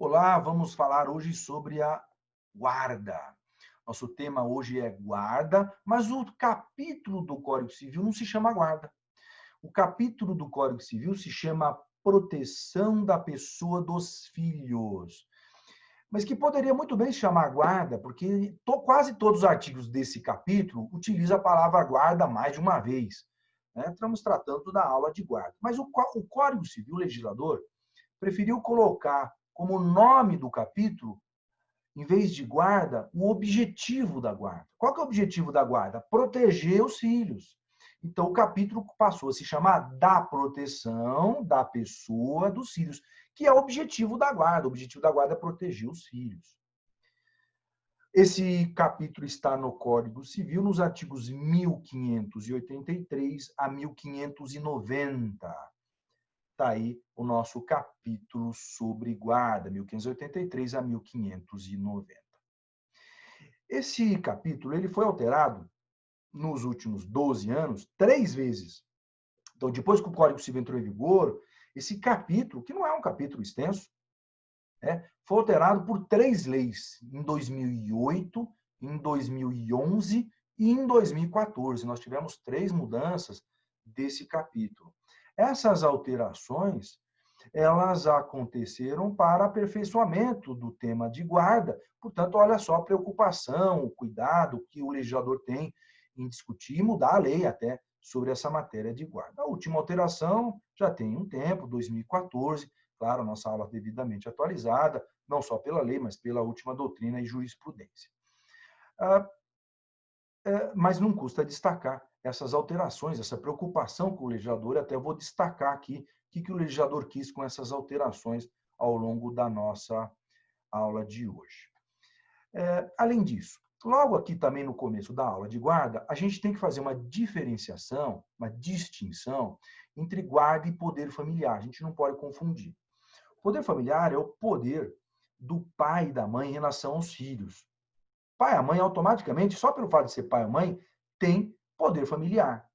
Olá, vamos falar hoje sobre a guarda. Nosso tema hoje é guarda, mas o capítulo do Código Civil não se chama guarda. O capítulo do Código Civil se chama proteção da pessoa dos filhos. Mas que poderia muito bem se chamar guarda, porque quase todos os artigos desse capítulo utilizam a palavra guarda mais de uma vez. Né? Estamos tratando da aula de guarda. Mas o Código Civil, o legislador, preferiu colocar como nome do capítulo, em vez de guarda, o objetivo da guarda. Qual que é o objetivo da guarda? Proteger os filhos. Então, o capítulo passou a se chamar da proteção da pessoa dos filhos, que é o objetivo da guarda. O objetivo da guarda é proteger os filhos. Esse capítulo está no Código Civil, nos artigos 1583 a 1590. Está aí o nosso capítulo sobre guarda, 1583 a 1590. Esse capítulo ele foi alterado nos últimos 12 anos 3 vezes. Então, depois que o Código Civil entrou em vigor, esse capítulo, que não é um capítulo extenso, foi alterado por 3 leis, em 2008, em 2011 e em 2014. Nós tivemos 3 mudanças desse capítulo. Essas alterações, elas aconteceram para aperfeiçoamento do tema de guarda. Portanto, olha só a preocupação, o cuidado que o legislador tem em discutir e mudar a lei até sobre essa matéria de guarda. A última alteração já tem um tempo, 2014, claro, nossa aula devidamente atualizada, não só pela lei, mas pela última doutrina e jurisprudência. Mas não custa destacar essas alterações, essa preocupação com o legislador, até eu vou destacar aqui o que o legislador quis com essas alterações ao longo da nossa aula de hoje. Além disso, logo aqui também no começo da aula de guarda, a gente tem que fazer uma diferenciação, uma distinção entre guarda e poder familiar. A gente não pode confundir. O poder familiar é o poder do pai e da mãe em relação aos filhos. Pai e mãe, automaticamente, só pelo fato de ser pai ou mãe, tem poder familiar.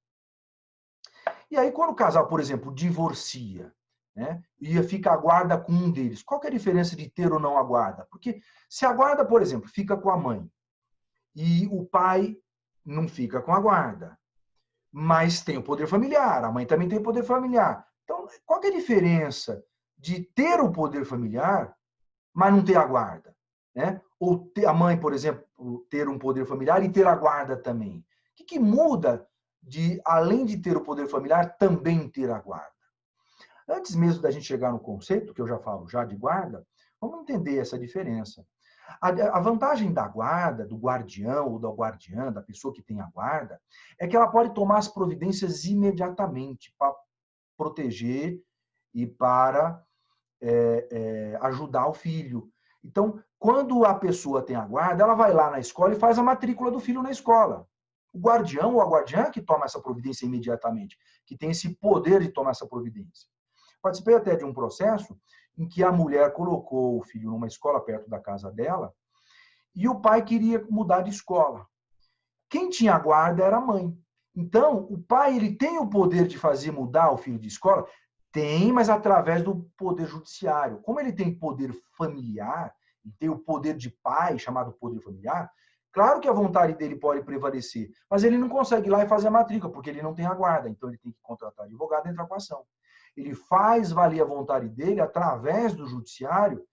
E aí, quando o casal, por exemplo, divorcia, né, e fica a guarda com um deles, qual que é a diferença de ter ou não a guarda? Porque se a guarda, por exemplo, fica com a mãe e o pai não fica com a guarda, mas tem o poder familiar, a mãe também tem o poder familiar. Então, qual que é a diferença de ter o poder familiar, mas não ter a guarda? Né? Ou a mãe, por exemplo, ter um poder familiar e ter a guarda também. O que muda de, além de ter o poder familiar, também ter a guarda? Antes mesmo da gente chegar no conceito, que eu já falo já de guarda, vamos entender essa diferença. A vantagem da guarda, do guardião ou da guardiã, da pessoa que tem a guarda, é que ela pode tomar as providências imediatamente para proteger e para ajudar o filho. Então, quando a pessoa tem a guarda, ela vai lá na escola e faz a matrícula do filho na escola. O guardião ou a guardiã que toma essa providência imediatamente, que tem esse poder de tomar essa providência. Participei até de um processo em que a mulher colocou o filho numa escola perto da casa dela e o pai queria mudar de escola. Quem tinha a guarda era a mãe. Então, o pai ele tem o poder de fazer mudar o filho de escola? Tem, mas através do poder judiciário. Como ele tem poder familiar, e tem o poder de pai, chamado poder familiar, claro que a vontade dele pode prevalecer, mas ele não consegue ir lá e fazer a matrícula, porque ele não tem a guarda. Então, ele tem que contratar advogado e entrar com a ação. Ele faz valer a vontade dele através do judiciário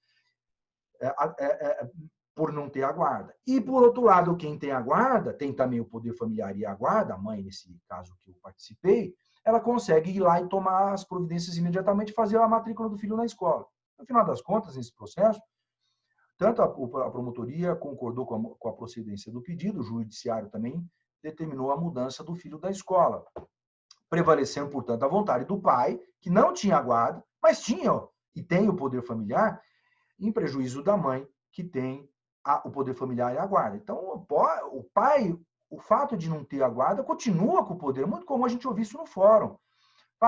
por não ter a guarda. E, por outro lado, quem tem a guarda, tem também o poder familiar e a guarda, a mãe, nesse caso que eu participei, ela consegue ir lá e tomar as providências imediatamente e fazer a matrícula do filho na escola. No final das contas, nesse processo, tanto a promotoria concordou com a procedência do pedido, o judiciário também determinou a mudança do filho da escola, prevalecendo, portanto, a vontade do pai, que não tinha a guarda, mas tinha e tem o poder familiar, em prejuízo da mãe, que tem o poder familiar e a guarda. Então, o pai, o fato de não ter a guarda, continua com o poder. Muito comum a gente ouvir isso no fórum.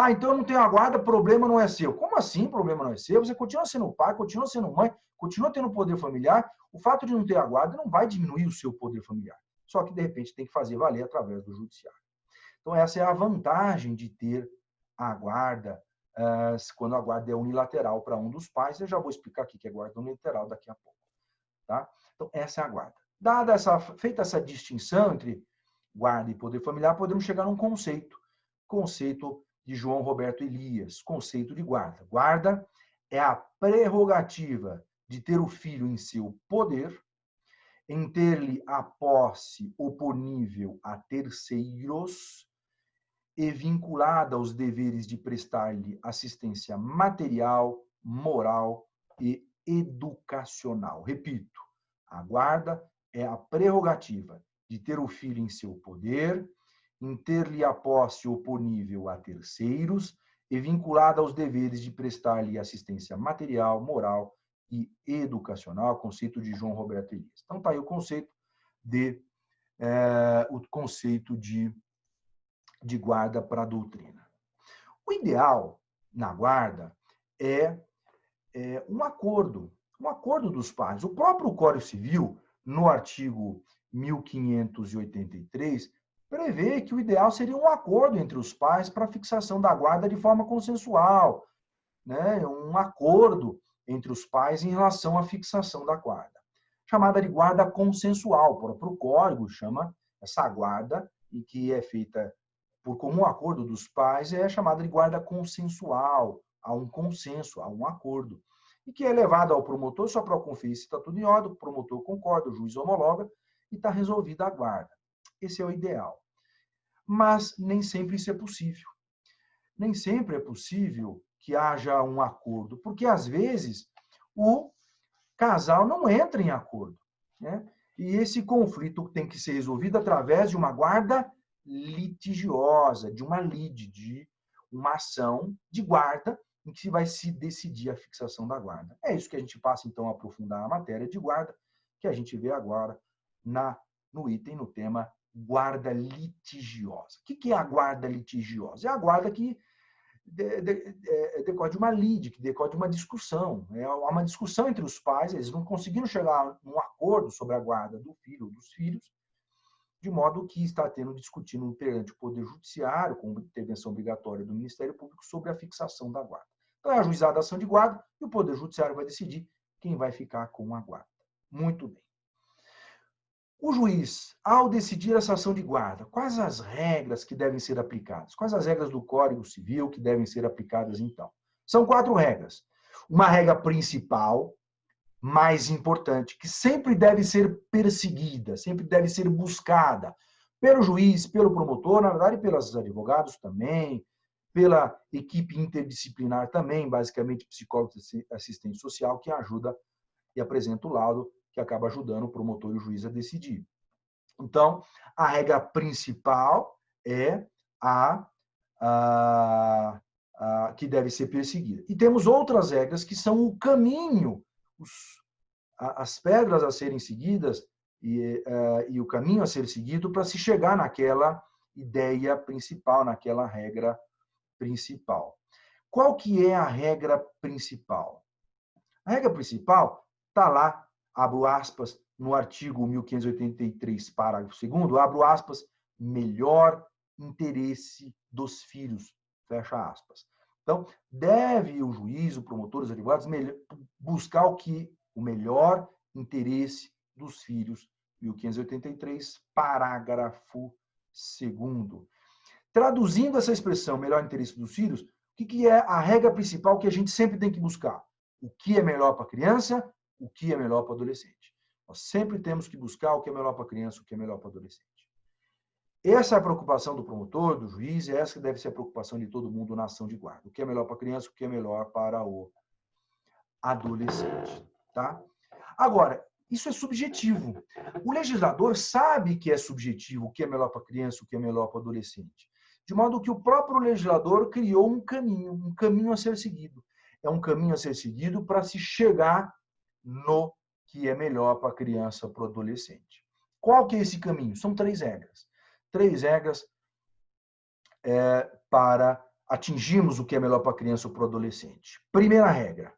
Então eu não tenho a guarda, problema não é seu. Como assim problema não é seu? Você continua sendo pai, continua sendo mãe, continua tendo poder familiar. O fato de não ter a guarda não vai diminuir o seu poder familiar. Só que, de repente, tem que fazer valer através do judiciário. Então, essa é a vantagem de ter a guarda quando a guarda é unilateral para um dos pais. Eu já vou explicar aqui que é guarda unilateral daqui a pouco. Tá? Então, essa é a guarda. Feita essa distinção entre guarda e poder familiar, podemos chegar num conceito de João Roberto Elias, conceito de guarda. Guarda é a prerrogativa de ter o filho em seu poder, em ter-lhe a posse oponível a terceiros e vinculada aos deveres de prestar-lhe assistência material, moral e educacional. Repito, a guarda é a prerrogativa de ter o filho em seu poder, em ter-lhe a posse oponível a terceiros e vinculada aos deveres de prestar-lhe assistência material, moral e educacional, conceito de João Roberto Elias. Então, está aí o conceito de guarda para a doutrina. O ideal na guarda é um acordo dos pais. O próprio Código Civil, no artigo 1583, prevê que o ideal seria um acordo entre os pais para a fixação da guarda de forma consensual, né? Um acordo entre os pais em relação à fixação da guarda. Chamada de guarda consensual. O próprio Código chama essa guarda, e que é feita por comum acordo dos pais, é chamada de guarda consensual. Há um consenso, há um acordo. E que é levado ao promotor só para conferir se está tudo em ordem, o promotor concorda, o juiz homologa e está resolvida a guarda. Esse é o ideal. Mas nem sempre isso é possível. Nem sempre é possível que haja um acordo, porque às vezes o casal não entra em acordo, né? E esse conflito tem que ser resolvido através de uma guarda litigiosa, de uma lide, de uma ação de guarda em que vai se decidir a fixação da guarda. É isso que a gente passa, então, a aprofundar a matéria de guarda, que a gente vê agora no item, no tema guarda litigiosa. O que é a guarda litigiosa? É a guarda que decorre de uma lide, que decorre de uma discussão. Há uma discussão entre os pais, eles não conseguiram chegar num acordo sobre a guarda do filho ou dos filhos, de modo que está discutindo perante o Poder Judiciário, com intervenção obrigatória do Ministério Público, sobre a fixação da guarda. Então, é ajuizada a ação de guarda e o Poder Judiciário vai decidir quem vai ficar com a guarda. Muito bem. O juiz, ao decidir essa ação de guarda, quais as regras que devem ser aplicadas? Quais as regras do Código Civil que devem ser aplicadas, então? São 4 regras. Uma regra principal, mais importante, que sempre deve ser perseguida, sempre deve ser buscada pelo juiz, pelo promotor, na verdade, pelos advogados também, pela equipe interdisciplinar também, basicamente psicólogo e assistente social, que ajuda e apresenta o laudo, que acaba ajudando o promotor e o juiz a decidir. Então, a regra principal é a que deve ser perseguida. E temos outras regras que são o caminho, as pedras a serem seguidas e o caminho a ser seguido para se chegar naquela ideia principal, naquela regra principal. Qual que é a regra principal? A regra principal está lá, abro aspas, no artigo 1583, parágrafo 2º, abro aspas, melhor interesse dos filhos, fecha aspas. Então, deve o juiz, o promotor, os advogados buscar o melhor interesse dos filhos, 1583, parágrafo 2º. Traduzindo essa expressão, melhor interesse dos filhos, o que é a regra principal que a gente sempre tem que buscar? O que é melhor para a criança, o que é melhor para o adolescente. Nós sempre temos que buscar o que é melhor para a criança, o que é melhor para o adolescente. Essa é a preocupação do promotor, do juiz, e essa que deve ser a preocupação de todo mundo na ação de guarda. O que é melhor para a criança, o que é melhor para o adolescente. Tá? Agora, isso é subjetivo. O legislador sabe que é subjetivo o que é melhor para a criança, o que é melhor para o adolescente. De modo que o próprio legislador criou um caminho a ser seguido. É um caminho a ser seguido para se chegar no que é melhor para a criança, para o adolescente. Qual que é esse caminho? São 3 regras. 3 regras para atingirmos o que é melhor para a criança ou para o adolescente. Primeira regra.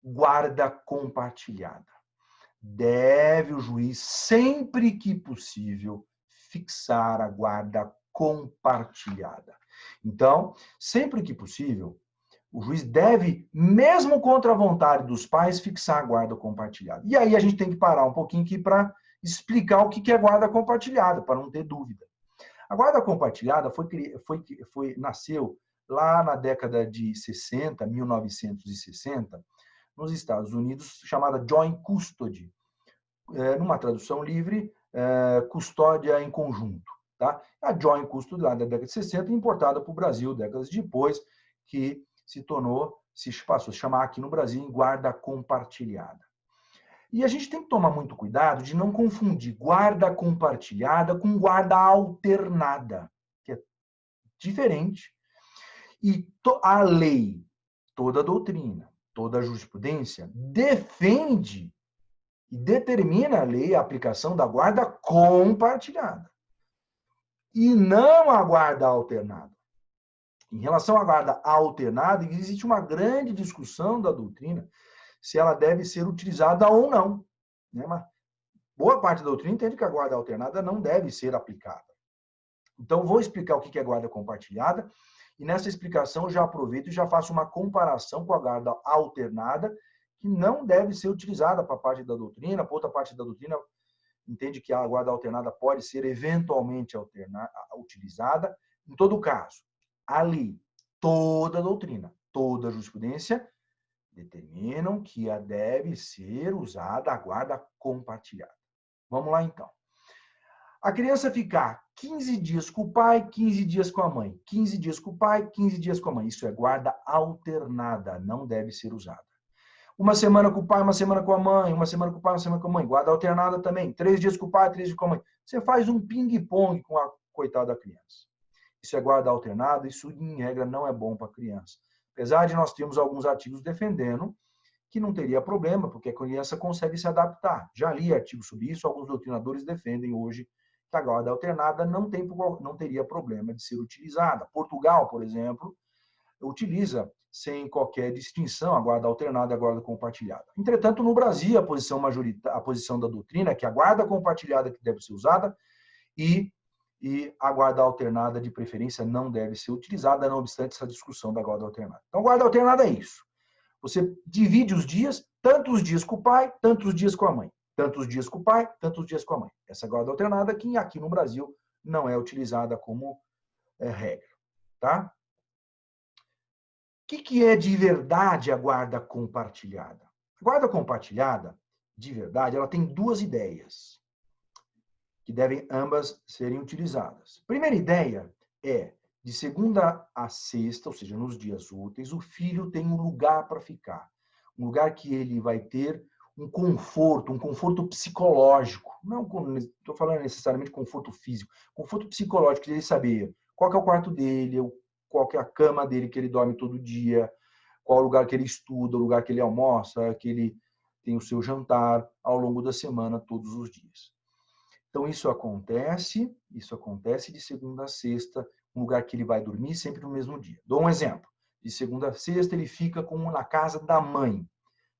Guarda compartilhada. Deve o juiz, sempre que possível, fixar a guarda compartilhada. Então, sempre que possível, o juiz deve, mesmo contra a vontade dos pais, fixar a guarda compartilhada. E aí a gente tem que parar um pouquinho aqui para explicar o que é guarda compartilhada, para não ter dúvida. A guarda compartilhada nasceu lá na década de 60, 1960, nos Estados Unidos, chamada Joint Custody, numa tradução livre, custódia em conjunto. Tá? A Joint Custody, lá da década de 60, importada para o Brasil, décadas depois, que passou a se chamar aqui no Brasil em guarda compartilhada. E a gente tem que tomar muito cuidado de não confundir guarda compartilhada com guarda alternada, que é diferente. E a lei, toda a doutrina, toda a jurisprudência defende e determina a lei a aplicação da guarda compartilhada e não a guarda alternada. Em relação à guarda alternada, existe uma grande discussão da doutrina se ela deve ser utilizada ou não. Mas boa parte da doutrina entende que a guarda alternada não deve ser aplicada. Então, vou explicar o que é guarda compartilhada, e nessa explicação eu já aproveito e já faço uma comparação com a guarda alternada, que não deve ser utilizada para parte da doutrina, para outra parte da doutrina entende que a guarda alternada pode ser eventualmente utilizada. Em todo caso, ali, toda a doutrina, toda a jurisprudência determinam que deve ser usada a guarda compartilhada. Vamos lá, então. A criança ficar 15 dias com o pai, 15 dias com a mãe. 15 dias com o pai, 15 dias com a mãe. Isso é guarda alternada, não deve ser usada. Uma semana com o pai, uma semana com a mãe. Uma semana com o pai, uma semana com a mãe. Guarda alternada também. 3 dias com o pai, 3 dias com a mãe. Você faz um ping-pong com a coitada da criança. Isso é guarda alternada, isso, em regra, não é bom para a criança. Apesar de nós termos alguns artigos defendendo que não teria problema, porque a criança consegue se adaptar. Já li artigos sobre isso, alguns doutrinadores defendem hoje que a guarda alternada não teria problema de ser utilizada. Portugal, por exemplo, utiliza sem qualquer distinção a guarda alternada e a guarda compartilhada. Entretanto, no Brasil, a posição da doutrina é que a guarda compartilhada que deve ser usada e a guarda alternada, de preferência, não deve ser utilizada, não obstante essa discussão da guarda alternada. Então, guarda alternada é isso. Você divide os dias, tantos dias com o pai, tantos dias com a mãe. Tantos dias com o pai, tantos dias com a mãe. Essa guarda alternada que aqui no Brasil não é utilizada como regra. Tá? O que é de verdade a guarda compartilhada? A guarda compartilhada, de verdade, ela tem duas ideias que devem ambas serem utilizadas. Primeira ideia é, de segunda a sexta, ou seja, nos dias úteis, o filho tem um lugar para ficar. Um lugar que ele vai ter um conforto psicológico. Não estou falando necessariamente conforto físico, conforto psicológico, de ele saber qual que é o quarto dele, qual que é a cama dele que ele dorme todo dia, qual é o lugar que ele estuda, o lugar que ele almoça, que ele tem o seu jantar ao longo da semana, todos os dias. Então, isso acontece de segunda a sexta, um lugar que ele vai dormir sempre no mesmo dia. Dou um exemplo. De segunda a sexta, ele fica na casa da mãe.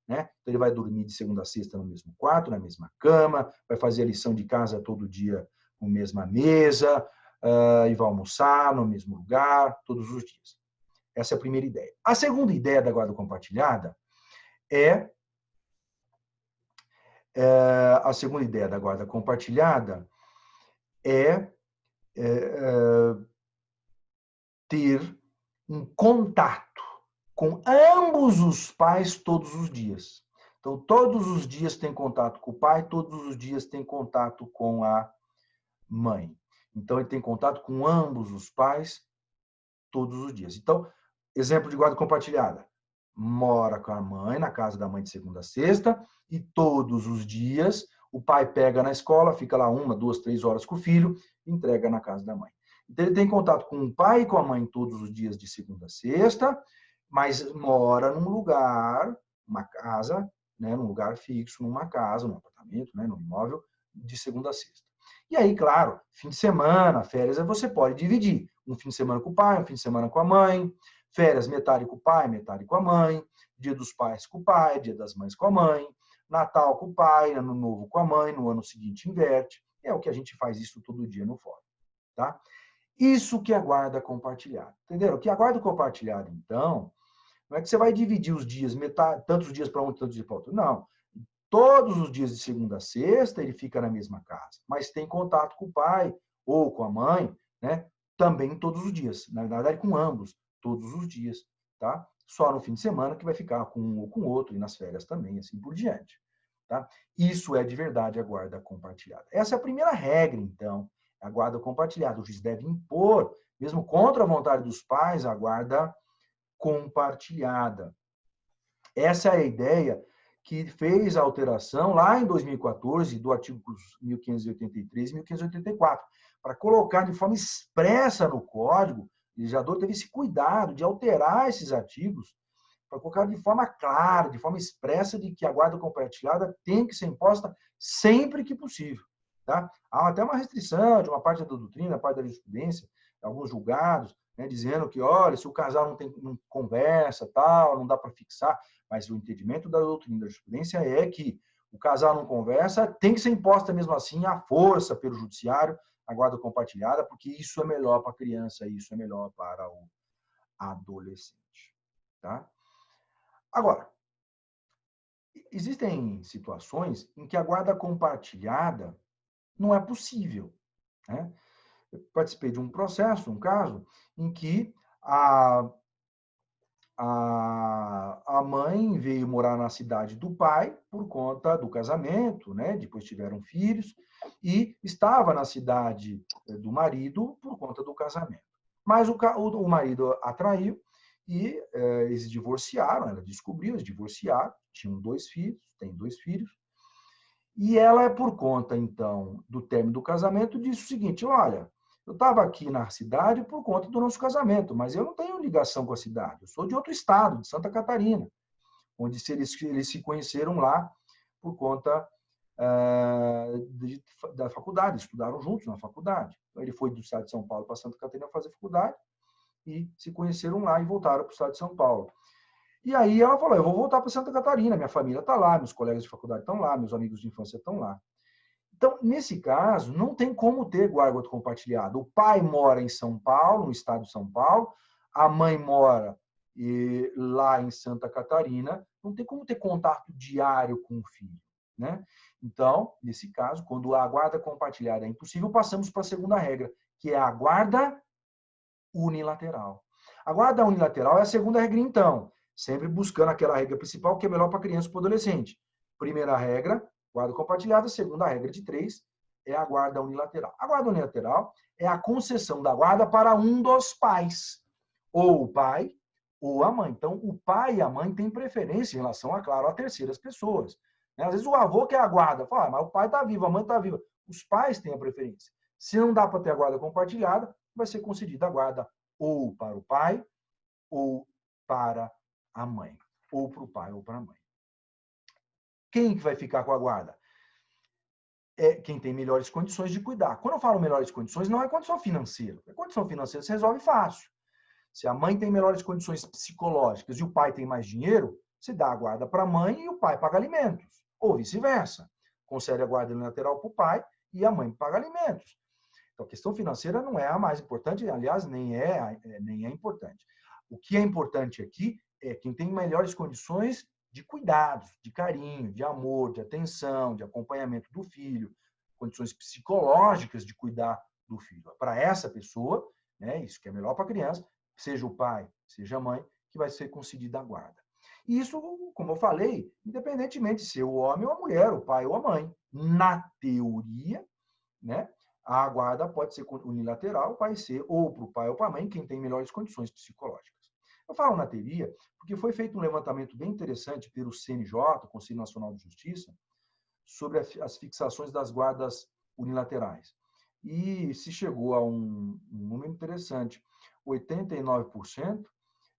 Né? Então, ele vai dormir de segunda a sexta no mesmo quarto, na mesma cama, vai fazer a lição de casa todo dia na mesma mesa, e vai almoçar no mesmo lugar, todos os dias. Essa é a primeira ideia. A segunda ideia da guarda compartilhada a segunda ideia da guarda compartilhada é ter um contato com ambos os pais todos os dias. Então, todos os dias tem contato com o pai, todos os dias tem contato com a mãe. Então, ele tem contato com ambos os pais todos os dias. Então, exemplo de guarda compartilhada. Mora com a mãe, na casa da mãe de segunda a sexta, e todos os dias o pai pega na escola, fica lá 1, 2, 3 horas com o filho, e entrega na casa da mãe. Então, ele tem contato com o pai e com a mãe todos os dias de segunda a sexta, mas mora num lugar, uma casa, né, num lugar fixo, numa casa, num apartamento, né, num imóvel, de segunda a sexta. E aí, claro, fim de semana, férias, você pode dividir. Um fim de semana com o pai, um fim de semana com a mãe, férias, metade com o pai, metade com a mãe, dia dos pais com o pai, dia das mães com a mãe, Natal com o pai, ano novo com a mãe, no ano seguinte inverte. É o que a gente faz isso todo dia no fórum. Tá? Isso que é guarda compartilhada. Entenderam? O que é guarda compartilhada, então, não é que você vai dividir os dias, metade, tantos dias para um, tantos dias para outro. Não. Todos os dias de segunda a sexta ele fica na mesma casa, mas tem contato com o pai ou com a mãe, né? Também todos os dias. Na verdade, com ambos, todos os dias, tá? Só no fim de semana que vai ficar com um ou com o outro, e nas férias também, assim por diante. Tá? Isso é de verdade a guarda compartilhada. Essa é a primeira regra, então, a guarda compartilhada. O juiz deve impor, mesmo contra a vontade dos pais, a guarda compartilhada. Essa é a ideia que fez a alteração lá em 2014 do artigo 1583 e 1584, para colocar de forma expressa no Código. O legislador teve esse cuidado de alterar esses artigos para colocar de forma clara, de forma expressa, de que a guarda compartilhada tem que ser imposta sempre que possível. Tá? Há até uma restrição de uma parte da doutrina, parte da jurisprudência, alguns julgados, né, dizendo que, olha, se o casal não conversa, tal, não dá para fixar, mas o entendimento da doutrina da jurisprudência é que o casal não conversa, tem que ser imposta mesmo assim à força pelo judiciário a guarda compartilhada, porque isso é melhor para a criança, isso é melhor para o adolescente. Tá? Agora, existem situações em que a guarda compartilhada não é possível. Né? Eu participei de um processo, um caso, em que a mãe veio morar na cidade do pai por conta do casamento, né? Depois tiveram filhos, e estava na cidade do marido por conta do casamento. Mas o marido a traiu e eles divorciaram, ela descobriu, eles divorciaram, tinham 2 filhos, tem 2 filhos, e ela, por conta, então, do término do casamento, disse o seguinte: olha, eu estava aqui na cidade por conta do nosso casamento, mas eu não tenho ligação com a cidade. Eu sou de outro estado, de Santa Catarina, onde eles se conheceram lá por conta da faculdade, estudaram juntos na faculdade. Então, ele foi do estado de São Paulo para Santa Catarina fazer faculdade e se conheceram lá e voltaram para o estado de São Paulo. E aí ela falou: eu vou voltar para Santa Catarina, minha família está lá, meus colegas de faculdade estão lá, meus amigos de infância estão lá. Então, nesse caso, não tem como ter guarda compartilhada. O pai mora em São Paulo, no estado de São Paulo, a mãe mora lá em Santa Catarina, não tem como ter contato diário com o filho. Né? Então, nesse caso, quando a guarda compartilhada é impossível, passamos para a segunda regra, que é a guarda unilateral. A guarda unilateral é a segunda regra, então, sempre buscando aquela regra principal que é melhor para criança e para adolescente. Primeira regra, guarda compartilhada. Segunda regra de 3 é a guarda unilateral. A guarda unilateral é a concessão da guarda para um dos pais, ou o pai ou a mãe. Então, o pai e a mãe têm preferência em relação, a, claro, a terceiras pessoas. Às vezes o avô quer a guarda, fala, mas o pai está vivo, a mãe está viva. Os pais têm a preferência. Se não dá para ter a guarda compartilhada, vai ser concedida a guarda ou para o pai ou para a mãe, ou para o pai ou para a mãe. Quem que vai ficar com a guarda? É quem tem melhores condições de cuidar. Quando eu falo melhores condições, não é condição financeira. A condição financeira se resolve fácil. Se a mãe tem melhores condições psicológicas e o pai tem mais dinheiro, se dá a guarda para a mãe e o pai paga alimentos. Ou vice-versa. Concede a guarda unilateral para o pai e a mãe paga alimentos. Então, a questão financeira não é a mais importante, aliás, nem é importante. O que é importante aqui é quem tem melhores condições de cuidados, de carinho, de amor, de atenção, de acompanhamento do filho, condições psicológicas de cuidar do filho. Para essa pessoa, né, isso que é melhor para a criança, seja o pai, seja a mãe, que vai ser concedida a guarda. E isso, como eu falei, independentemente de ser o homem ou a mulher, o pai ou a mãe. Na teoria, né, a guarda pode ser unilateral, vai ser ou para o pai ou para a mãe, quem tem melhores condições psicológicas. Eu falo na teoria porque foi feito um levantamento bem interessante pelo CNJ, Conselho Nacional de Justiça, sobre as fixações das guardas unilaterais. E se chegou a um número interessante, 89%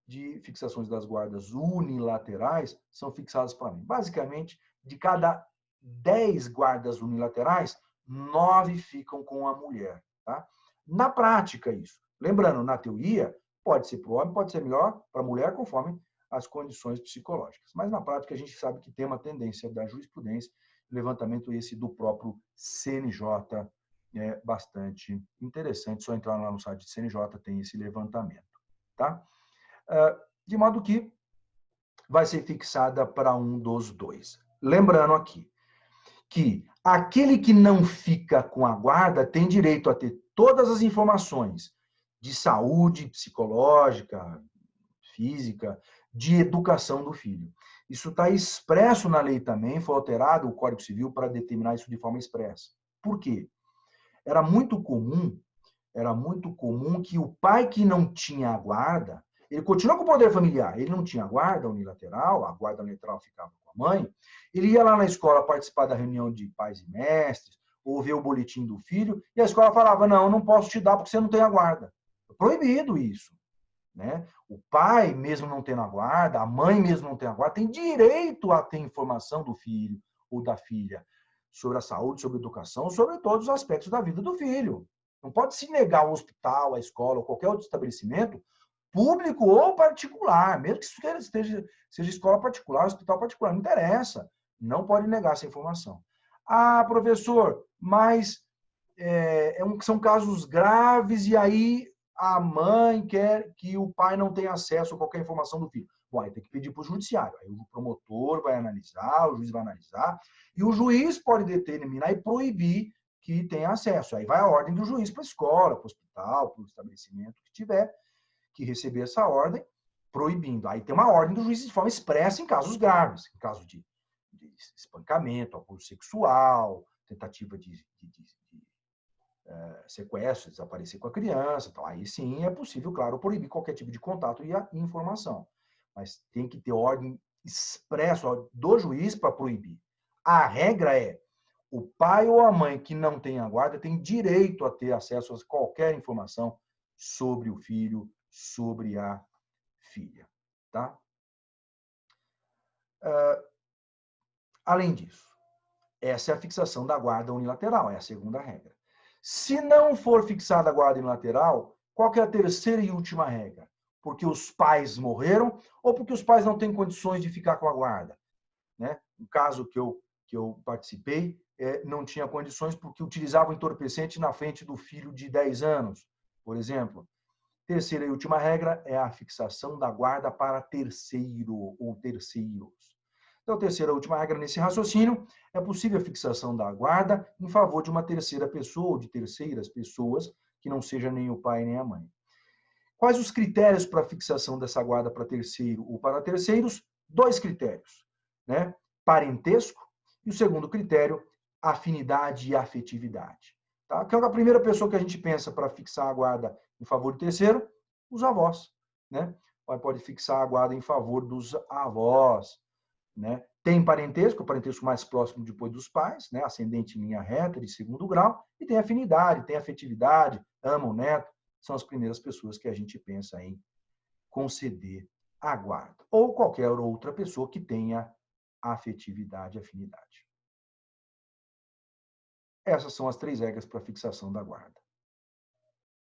de fixações das guardas unilaterais são fixadas para mim. Basicamente, de cada 10 guardas unilaterais, 9 ficam com a mulher. Tá? Na prática, isso. Lembrando, na teoria, pode ser para o homem, pode ser melhor para a mulher, conforme as condições psicológicas. Mas na prática, a gente sabe que tem uma tendência da jurisprudência, levantamento esse do próprio CNJ é bastante interessante. Só entrar lá no site do CNJ, tem esse levantamento. Tá? De modo que vai ser fixada para um dos dois. Lembrando aqui que aquele que não fica com a guarda tem direito a ter todas as informações de saúde psicológica, física, de educação do filho. Isso está expresso na lei também, foi alterado o Código Civil para determinar isso de forma expressa. Por quê? Era muito comum que o pai que não tinha a guarda, ele continua com o poder familiar, ele não tinha guarda unilateral, a guarda unilateral ficava com a mãe, ele ia lá na escola participar da reunião de pais e mestres, ou ver o boletim do filho, e a escola falava, não posso te dar porque você não tem a guarda. É proibido isso. Né? O pai, mesmo não tendo a guarda, a mãe mesmo não tendo a guarda, tem direito a ter informação do filho ou da filha sobre a saúde, sobre a educação, sobre todos os aspectos da vida do filho. Não pode se negar ao hospital, à escola ou qualquer outro estabelecimento, público ou particular, mesmo que seja escola particular, hospital particular, não interessa. Não pode negar essa informação. Ah, professor, mas são casos graves e aí a mãe quer que o pai não tenha acesso a qualquer informação do filho. Bom, aí tem que pedir para o judiciário. Aí o promotor vai analisar, o juiz vai analisar, e o juiz pode determinar e proibir que tenha acesso. Aí vai a ordem do juiz para a escola, para o hospital, para o estabelecimento que tiver que receber essa ordem, proibindo. Aí tem uma ordem do juiz de forma expressa em casos graves, em caso de espancamento, abuso sexual, tentativa de sequestro, desaparecer com a criança. Então, aí sim é possível, claro, proibir qualquer tipo de contato e informação. Mas tem que ter ordem expressa do juiz para proibir. A regra é o pai ou a mãe que não tem a guarda tem direito a ter acesso a qualquer informação sobre o filho, sobre a filha. Tá? Além disso, essa é a fixação da guarda unilateral, é a segunda regra. Se não for fixada a guarda unilateral, qual que é a terceira e última regra? Porque os pais morreram ou porque os pais não têm condições de ficar com a guarda? Né? No caso que eu participei, não tinha condições porque utilizava o entorpecente na frente do filho de 10 anos, por exemplo. Terceira e última regra é a fixação da guarda para terceiro ou terceiros. Então, a terceira e última regra nesse raciocínio é possível a fixação da guarda em favor de uma terceira pessoa ou de terceiras pessoas que não seja nem o pai nem a mãe. Quais os critérios para a fixação dessa guarda para terceiro ou para terceiros? 2 critérios, né? Parentesco e o segundo critério, afinidade e afetividade. Tá? Que é a primeira pessoa que a gente pensa para fixar a guarda em favor do terceiro? Os avós, né? Pode fixar a guarda em favor dos avós, né? Tem parentesco, o parentesco mais próximo depois dos pais, né? Ascendente em linha reta, de segundo grau, e tem afinidade, tem afetividade, ama o neto, são as primeiras pessoas que a gente pensa em conceder a guarda. Ou qualquer outra pessoa que tenha afetividade e afinidade. Essas são as 3 regras para a fixação da guarda.